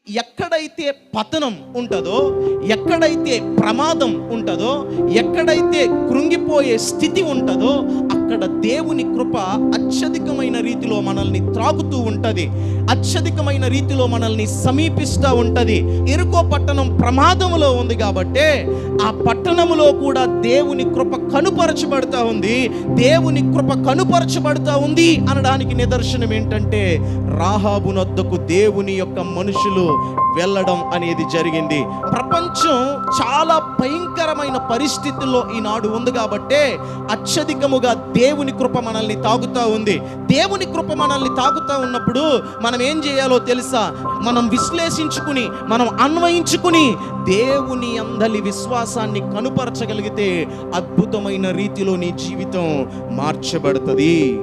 ఎక్కడైతే పతనం ఉంటుందో, ఎక్కడైతే ప్రమాదం ఉంటుందో, ఎక్కడైతే కృంగిపోయే స్థితి ఉంటుందో, అక్కడ దేవుని కృప అత్యధికమైన రీతిలో మనల్ని త్రాగుతూ ఉంటుంది, అత్యధికమైన రీతిలో మనల్ని సమీపిస్తూ ఉంటుంది. ఎరుకో పట్టణం ప్రమాదంలో ఉంది కాబట్టి ఆ పట్టణంలో కూడా దేవుని కృప కనుపరచబడతా ఉంది. దేవుని కృప కనుపరచబడతా ఉంది అనడానికి నిదర్శనం ఏంటంటే, రాహాబు నొద్దకు దేవుని యొక్క మనుషులు వెళ్ళడం అనేది జరిగింది. ప్రపంచం చాలా భయంకరమైన పరిస్థితుల్లో ఈనాడు ఉంది కాబట్టి అత్యధికముగా దేవుని కృప మనల్ని తాగుతూ ఉంది. దేవుని కృప మనల్ని తాగుతూ ఉన్నప్పుడు మనం ఏం చేయాలో తెలుసా? మనం విశ్లేషించుకుని, మనం అన్వయించుకుని దేవుని అందలి విశ్వాసాన్ని కనుపరచగలిగితే అద్భుతమైన రీతిలో నీ జీవితం మార్చబడుతుంది.